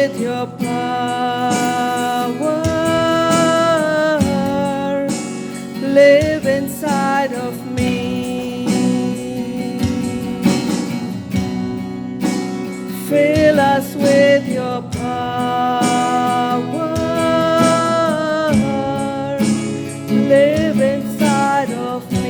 with your power. Live inside of me. Fill us with your power. Live inside of me.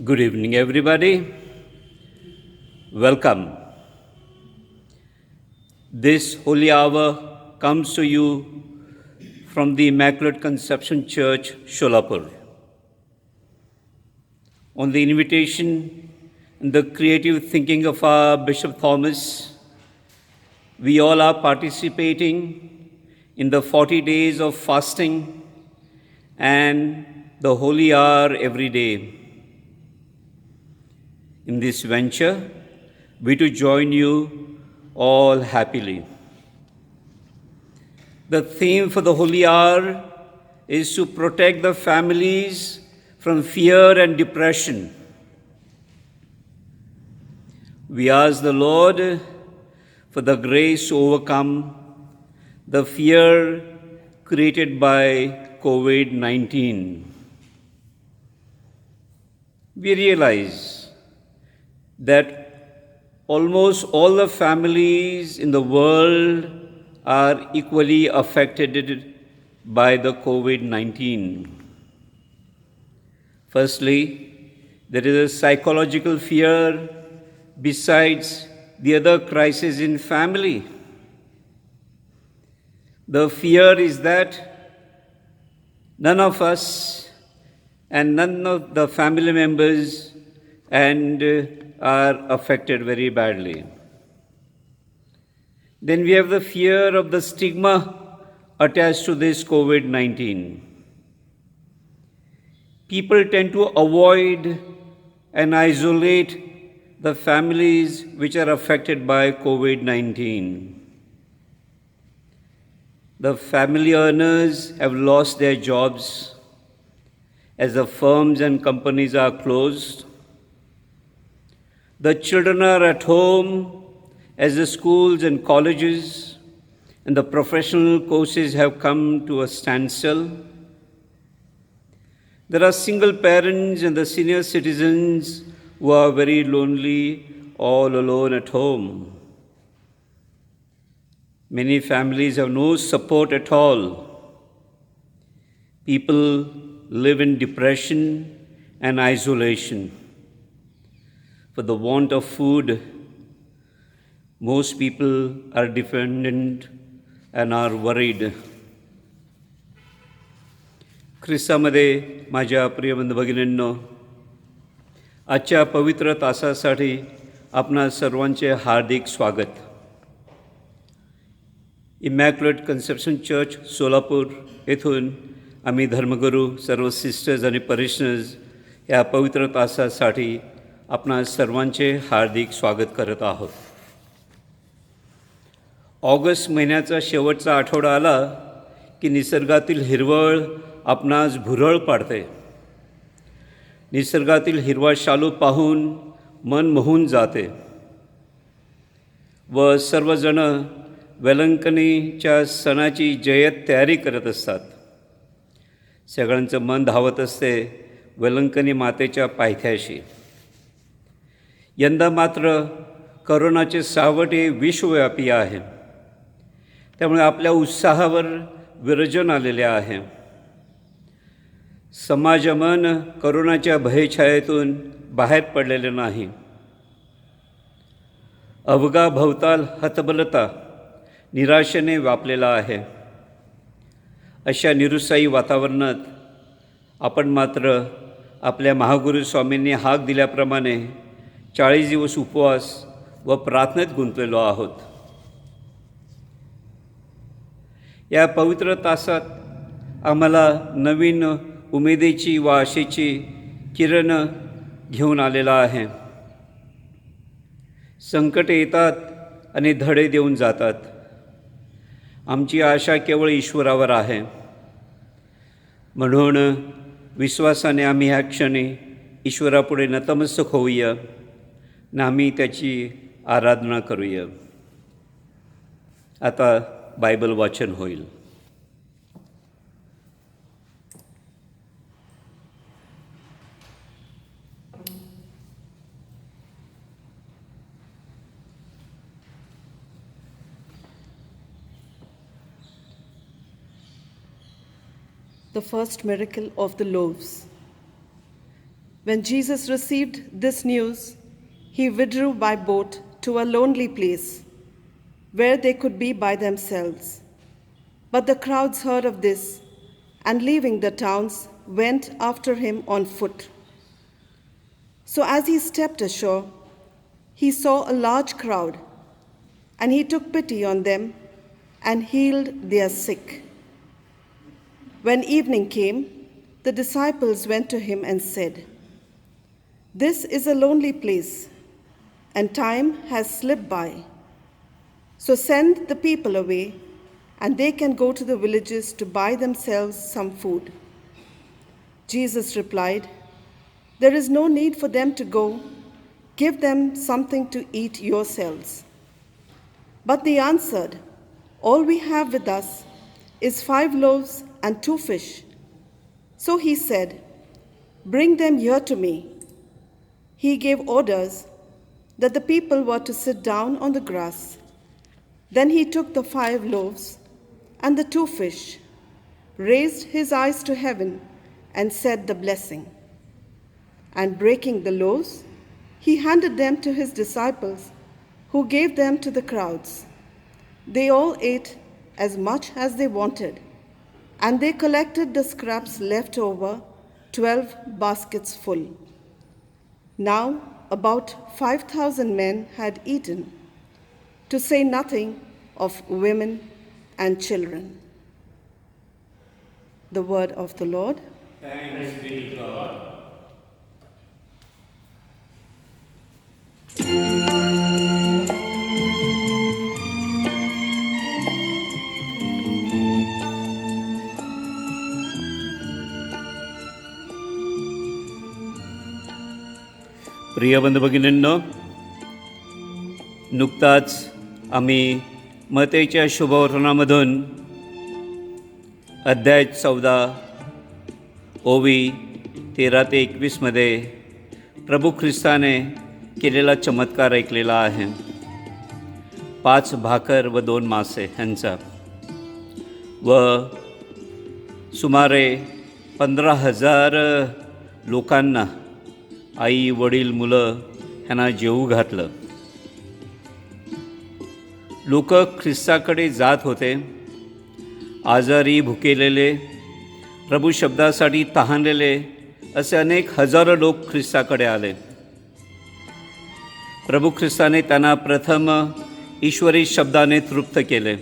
Good evening, everybody. Welcome. This holy hour comes to you from the Immaculate Conception Church, Sholapur. On the invitation and the creative thinking of our Bishop Thomas, we all are participating in the 40 days of fasting and the holy hour every day. In this venture, we to join you all happily. The theme for the holy hour is to protect the families from fear and depression. We ask the Lord for the grace to overcome the fear created by COVID-19. We realize that almost all the families in the world are equally affected by the COVID-19. Firstly, there is a psychological fear besides the other crisis in family. The fear is that none of us and none of the family members are affected very badly. Then we have the fear of the stigma attached to this COVID-19. People tend to avoid and isolate the families which are affected by COVID-19. The family earners have lost their jobs as the firms and companies are closed. The children are at home as the schools and colleges and the professional courses have come to a standstill. There are single parents and the senior citizens who are very lonely, all alone at home. Many families have no support at all. People live in depression and isolation. For the want of food, most people are dependent and are worried. ख्रिस्तामध्ये माझ्या प्रिय बंधू भगिनींनो, आजच्या पवित्र तासासाठी आपणा सर्वांचे हार्दिक स्वागत. Immaculate conception church Solapur येथून आम्ही धर्मगुरू, सर्व सिस्टर्स आणि पॅरिशनर्स या पवित्र तासासाठी आपणा सर्वांचे हार्दिक स्वागत करत आहोत. ऑगस्ट महिन्याचा शेवटचा आठवडा आला की निसर्गातील हिरवळ आपणास भुरळ पाडते. निसर्गातील हिरवा शालू पाहून मन मोहून जाते व सर्वजण वेलंकणीच्या सणाची जय्यत तयारी करत असतात. सगळ्यांचं मन धावत असते वेलंकणी मातेच्या पायथ्याशी. यंदा मात्र करोनाचे सावट हे विश्वव्यापी आहे, त्यामुळे आपल्या उत्साहावर विरजन आलेले आहे. समाजमन करोनाच्या भयछायेतून बाहेर पडलेले नाही. अवघा भवताल हतबलता निराशेने व्यापलेला आहे. अशा निरुत्साही वातावरणात आपण मात्र आपल्या महागुरू स्वामींनी हाक दिल्याप्रमाणे 40 दिवस उपवास व प्रार्थनेत गुंतलेलो आहोत. या पवित्र तासात आम्हाला नवीन उमेदीची व आशेची किरण घेऊन आलेला आहे. संकटे येतात आणि धडे देऊन जातात. आमची आशा केवळ ईश्वरावर आहे. म्हणून विश्वासाने आम्ही ह्या क्षणी ईश्वरापुढे नतमस्तक होऊया आणि आम्ही त्याची आराधना करूया. आता बायबल वाचन होईल. The first miracle of the loaves. When Jesus received this news, he withdrew by boat to a lonely place where they could be by themselves. But the crowds heard of this, and leaving the towns, went after him on foot. So as he stepped ashore, he saw a large crowd, and he took pity on them and healed their sick. When evening came, the disciples went to him and said, "This is a lonely place, and time has slipped by. So send the people away, and they can go to the villages to buy themselves some food." Jesus replied, "There is no need for them to go. Give them something to eat yourselves." But they answered, "All we have with us is 5 loaves and 2 fish." So he said, "Bring them here to me." He gave orders that the people were to sit down on the grass. Then he took the 5 loaves and the 2 fish, raised his eyes to heaven, and said the blessing. And breaking the loaves, he handed them to his disciples, who gave them to the crowds. They all ate as much as they wanted, and they collected the scraps left over, 12 baskets full. Now about 5,000 men had eaten, to say nothing of women and children. The word of the Lord. Thanks be to God. प्रिय बंधू भगिनींनो, नुकताच आम्ही मत्तेच्या शुभवर्तनामधून अध्याय 14 ओवी 13 ते 21 मध्ये प्रभू ख्रिस्ताने केलेला चमत्कार ऐकलेला आहे. 5 भाकर व 2 मासे ह्यांचा व सुमारे 15,000 लोकांना, आई वडील मुलं ह्यांना जेवू घातलं. लोक ख्रिस्ताकडे जात होते. आजारी, भुकेलेले, प्रभू शब्दासाठी तहानलेले असे अनेक हजारो लोक ख्रिस्ताकडे आले. प्रभू ख्रिस्ताने त्यांना प्रथम ईश्वरी शब्दाने तृप्त केले.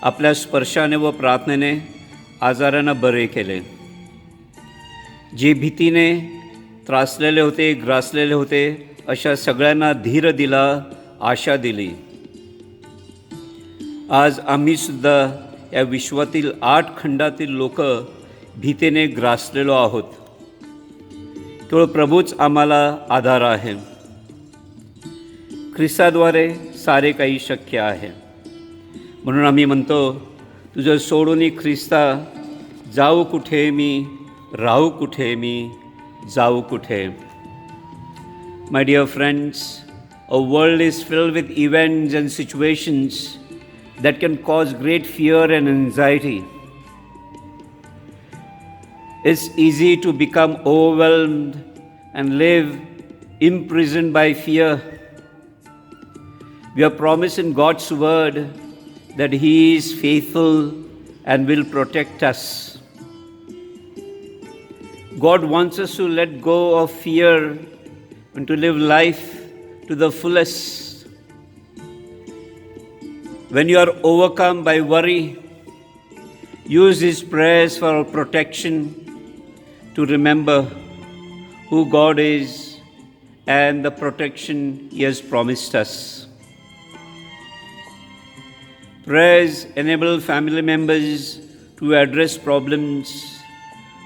आपल्या स्पर्शाने व प्रार्थनेने आजारांना बरे केले. जे भीतीने त्रासलेले होते, ग्रासलेले होते, अशा सगळ्यांना धीर दिला, आशा दिली. आज आम्ही सुद्धा या विश्वातील 8 खंडातील लोक भीतीने ग्रासलेलो आहोत. केवळ प्रभूच आम्हाला आधार आहे. ख्रिस्ताद्वारे सारे काही शक्य आहे. म्हणून आम्ही म्हणतो, तुझं सोडून ख्रिस्ता, जाऊ कुठे मी, राहू कुठे मी, जाऊ कुठे. My dear friends, a world is filled with events and situations that can cause great fear and anxiety. It's easy to become overwhelmed and live imprisoned by fear. We are promised in God's word that He is faithful and will protect us. God wants us to let go of fear and to live life to the fullest. When you are overcome by worry, use these prayers for protection, to remember who God is and the protection He has promised us. Prayers enable family members to address problems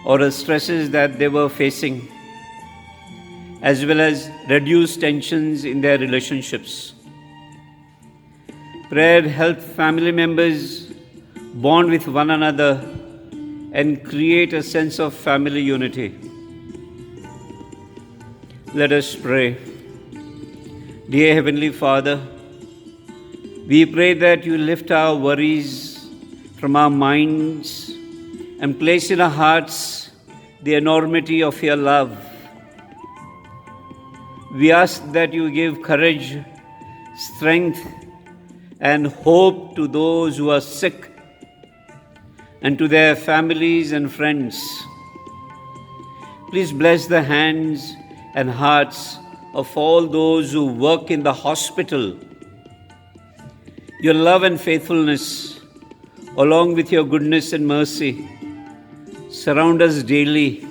or stresses that they were facing, as well as reduce tensions in their relationships. Prayer helps family members bond with one another and create a sense of family unity. Let us pray. Dear Heavenly Father, we pray that you lift our worries from our minds and place in our hearts the enormity of your love. We ask that you give courage, strength, and hope to those who are sick and to their families and friends. Please bless the hands and hearts of all those who work in the hospital. Your love and faithfulness, along with your goodness and mercy, surround us daily,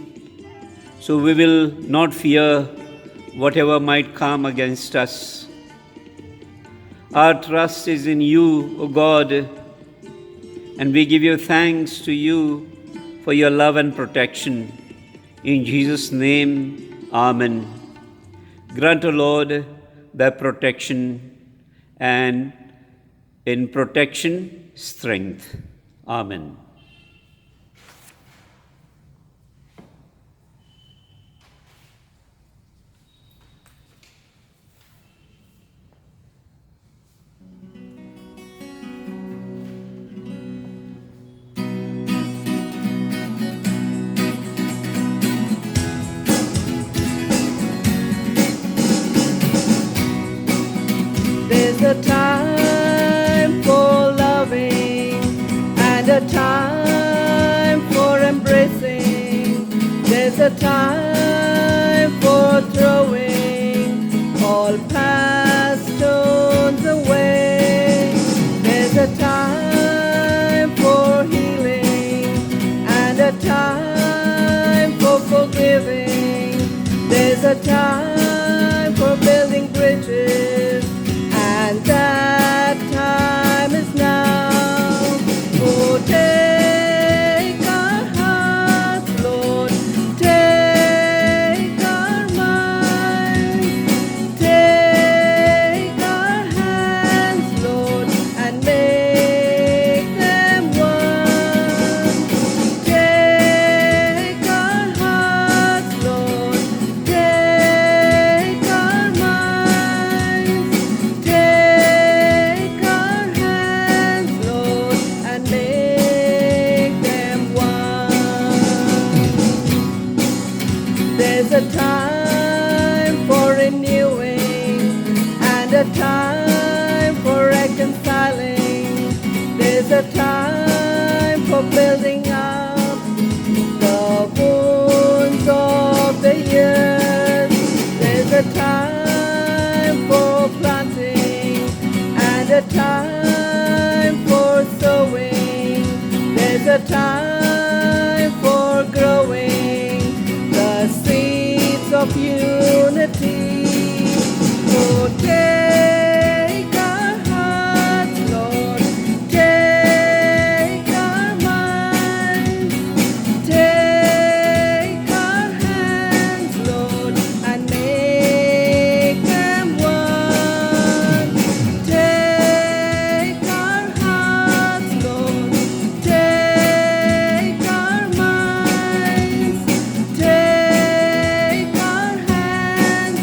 so we will not fear whatever might come against us. Our trust is in you, O God, and we give you thanks to you for your love and protection. In Jesus' name, Amen. Grant, O Lord, thy protection, and in protection, strength. Amen. There's a time for loving and a time for embracing. There's a time for throwing all past stones away. There's a time for healing and a time for forgiving. There's a time for building bridges, and that time is now. Oh, take our hearts, Lord, take our minds, take our hands, Lord, and make them one. Take our hearts, Lord, take our minds, take our hands, Lord, and make them one. There's a time for renewing and a time for reconciling. There's a time for building up the wounds of the years. There's a time for planting and a time for sowing. There's a time for growing the seeds of unity. Oh, take our hearts, Lord, take our minds, take our hands, Lord, and make them one. Take our hearts, Lord, take our minds, take our hands,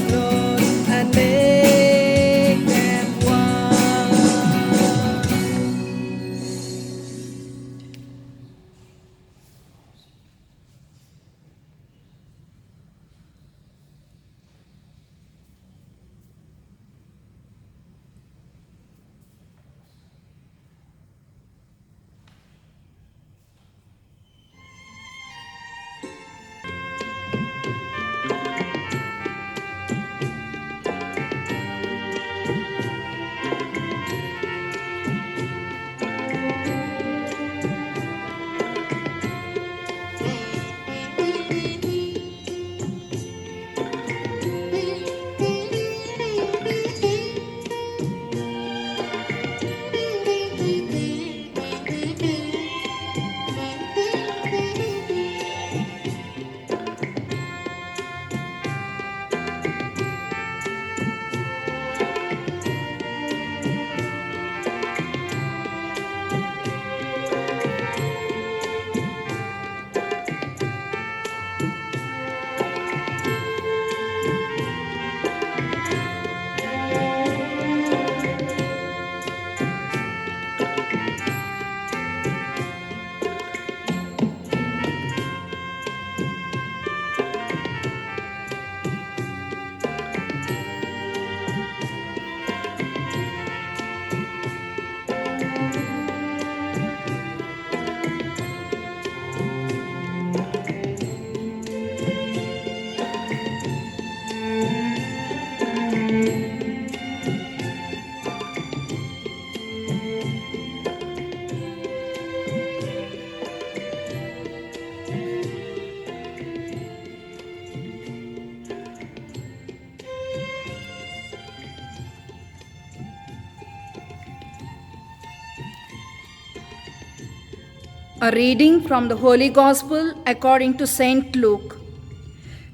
A reading from the Holy Gospel according to Saint Luke,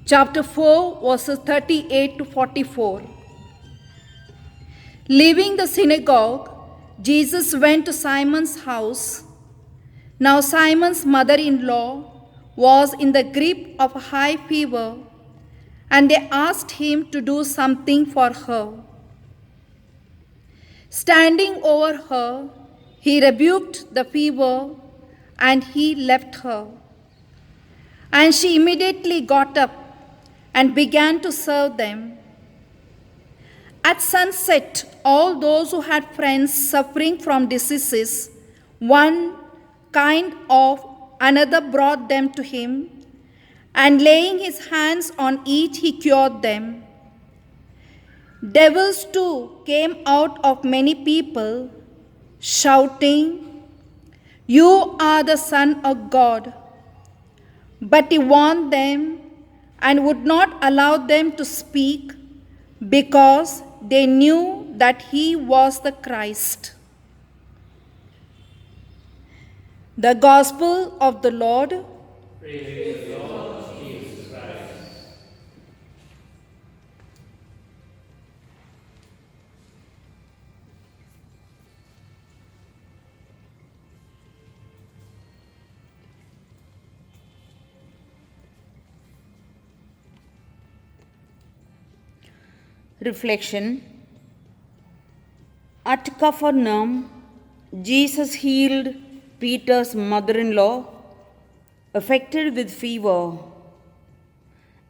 chapter 4, verses 38 to 44. Leaving the synagogue, Jesus went to Simon's house. Now Simon's mother-in-law was in the grip of a high fever, and they asked him to do something for her. Standing over her, he rebuked the fever, and he left her. And she immediately got up and began to serve them. At sunset, all those who had friends suffering from diseases, one kind or another, brought them to him, and laying his hands on each, he cured them. Devils too came out of many people, shouting, "You are the Son of God." But he warned them and would not allow them to speak, because they knew that he was the Christ. The Gospel of the Lord. Praise the Lord Jesus Christ. Reflection. At Capernaum, Jesus healed Peter's mother-in-law, affected with fever.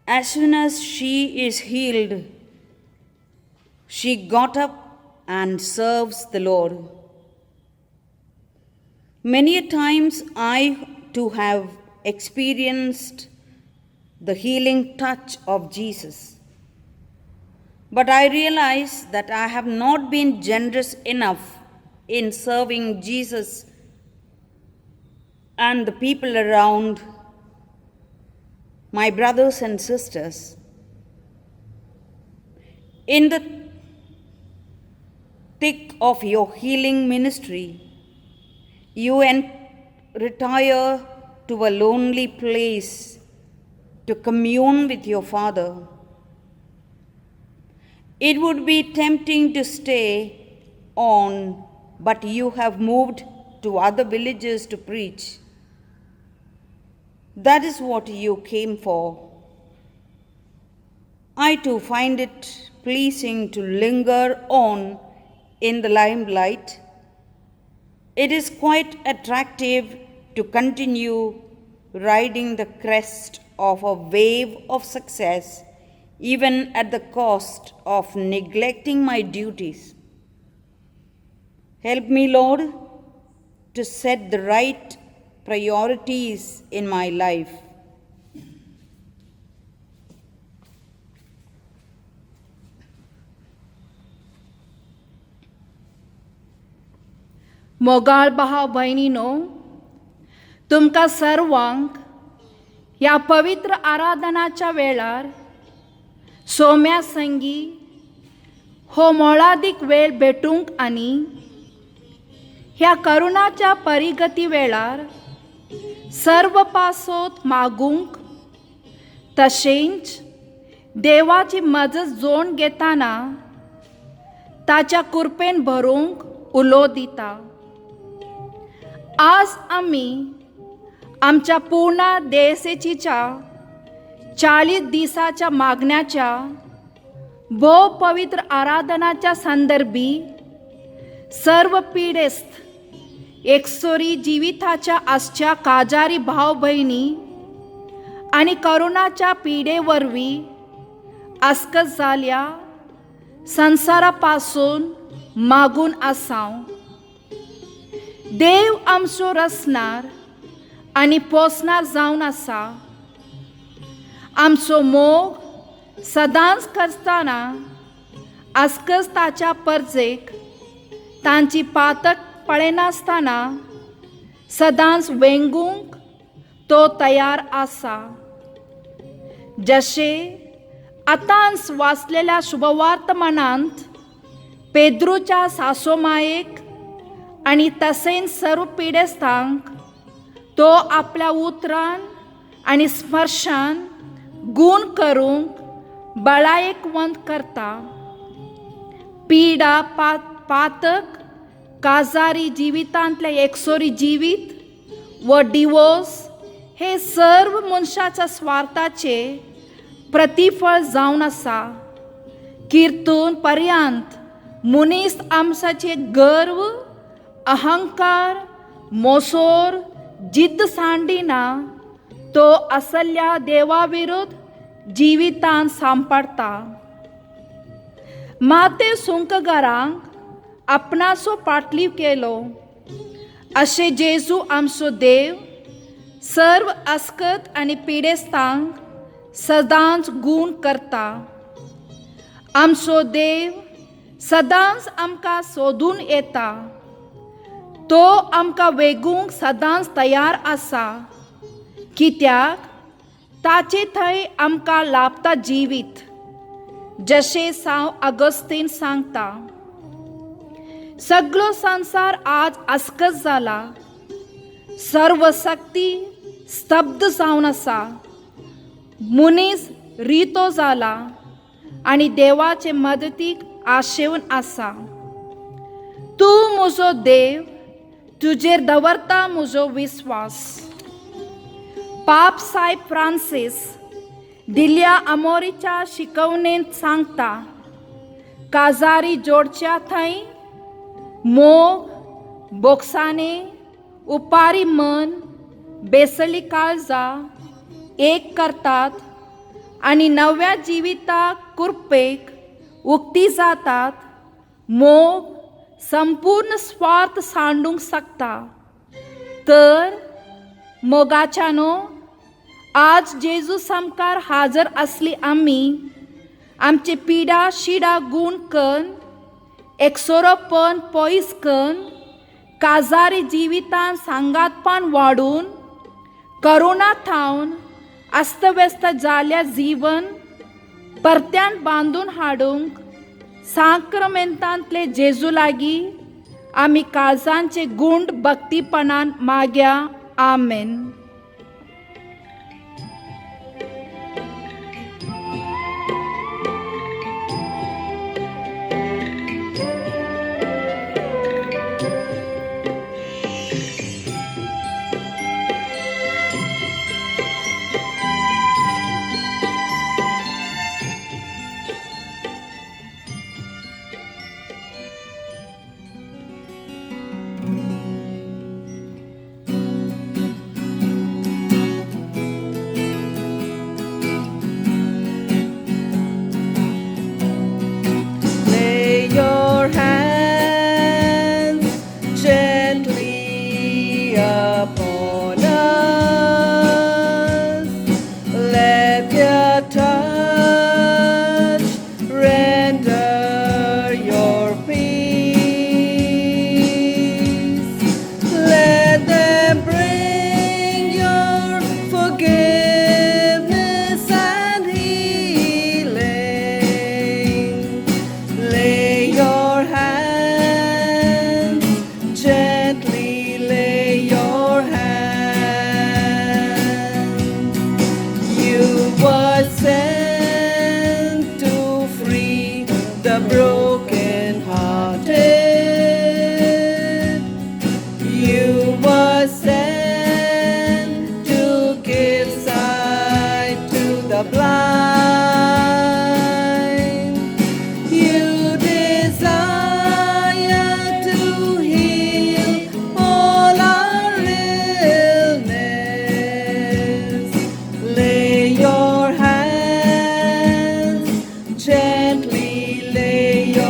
As soon as she is healed, she got up and serves the Lord. Many a times I too have experienced the healing touch of Jesus. But I realize that I have not been generous enough in serving Jesus and the people around, my brothers and sisters. In the thick of your healing ministry, you retire to a lonely place to commune with your Father. It would be tempting to stay on, but you have moved to other villages to preach. That is what you came for. I too find it pleasing to linger on in the limelight. It is quite attractive to continue riding the crest of a wave of success, even at the cost of neglecting my duties. Help me, Lord, to set the right priorities in my life. मोगाळ भाव भयणीनो, तुमकां सर्वांक ह्या पवित्र आराधनाच्या वेळार सोम्या संगी हो मोळादीक वेळ भेटूंक आनी ह्या करुणाच्या परिगती वेळार सर्व पासोत मागूंक, तशेंच देवाची मजत जोड घेताना ताच्या कृपेन भरूंक उलो दिता. आज आमी आमच्या पूर्ण देसेचीच्या 40 दिसाच्या मागण्याच्या भोव पवित्र आराधनाच्या संदर्भी सर्व पिडेस्त एकसोरी जिविताच्या आसच्या काजारी भाव भयणी आणि करुणाच्या पिडे वरवीं आस्कत जाल्या संसारापासून मागून आसांव. देव आमचो रचणार आनी पोसणार जावन आसा. आमचो मोग सदांच करतना आस्कस ताच्या परजेक तांची पातक पळयनासतना सदांच वेंगूंक तो तयार आसा. जशे आतांच वाचलेल्या शुभवार्तमानांत पेद्रूच्या सासोमायेक आनी तसेच सर्व पिडेस्तांक तो आपल्या उतरान आणि स्पर्शान गुण करूंक बळायकवंत करता. पिडा पातक काजारी जिवितांतले एकसोरी जिवीत व डिवोर्स हे सर्व मनशाच्या स्वार्थाचे प्रतिफळ जावन आसा. किर्तून पर्यंत मनीस आमसाचे गर्व, अहंकार, मोसोर, जिद्द सांडिना तो असल्या देवा विरुद्ध जिवितान सांपडता. माते सुंकगारांक आपणाचो पाटलीव केलो. अशे जेजू आमचो देव सर्व अस्कत आणि पिडेस्तांक सदांच गुण करता. आमचो देव सदांच आमकां सोदून येता. तो आमकां वेगूंक सदांच तयार आसा, कित्याक ताचे थंय आमकां लाभता जिवीत. जशे सांव अगस्तीन सांगता, सगळो संसार आज अस्कत जाला. सर्व शक्ती स्तब्ध जावन आसा. मनीस रितो जाला आणि देवाचे मदतीक आशेवन आसा. तूं म्हजो देव, तुजेर दवरता म्हजो विस्वास. पाप सायब फ्रांसीस दिल्या आमोरीच्या शिकवणेंत सांगता, काजारी जोडच्या थंय मोग, बोगसाणे, उपारी मन, बेसली काळजां एक करतात आणि नव्या जिविताक कुरपेक उक्ती जातात. मोग संपूर्ण स्वार्थ सांडूंक शकता. तर मोगाच्यानो आज जेजू समकार हाजर असली आमी आमचे पिडा शिडा गुण कन, एकसोरोपण पयस कन, काजारी जिवितान सांगातपण वाडून, करुणा थावन अस्तव्यस्त जाल्या जीवन परत्यान बांधून हाडूंक सांक्रमेंतांतले जेजू लागीं आमी काळजांचे गुंड भक्तीपणान माग्या. आमेन. Lay your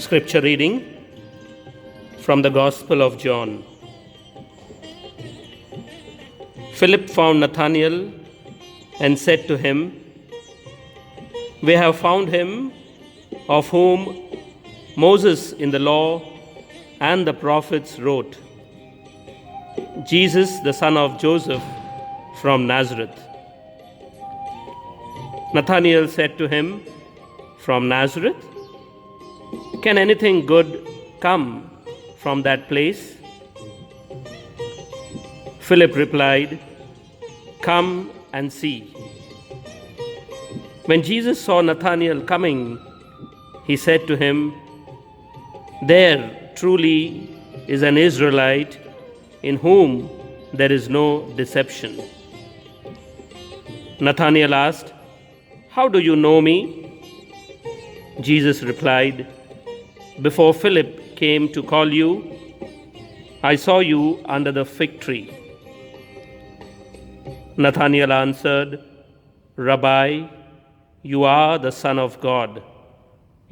Scripture reading from the Gospel of John. Philip found Nathanael and said to him, "We have found him of whom Moses in the law and the prophets wrote, Jesus, the son of Joseph from Nazareth." Nathanael said to him, "From Nazareth? Can anything good come from that place?" Philip replied, "Come and see." When Jesus saw Nathanael coming, he said to him, "There truly is an Israelite in whom there is no deception." Nathanael asked, "How do you know me?" Jesus replied, "Before Philip came to call you, I saw you under the fig tree." Nathanael answered, "Rabbi, you are the Son of God.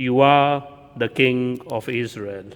You are the King of Israel."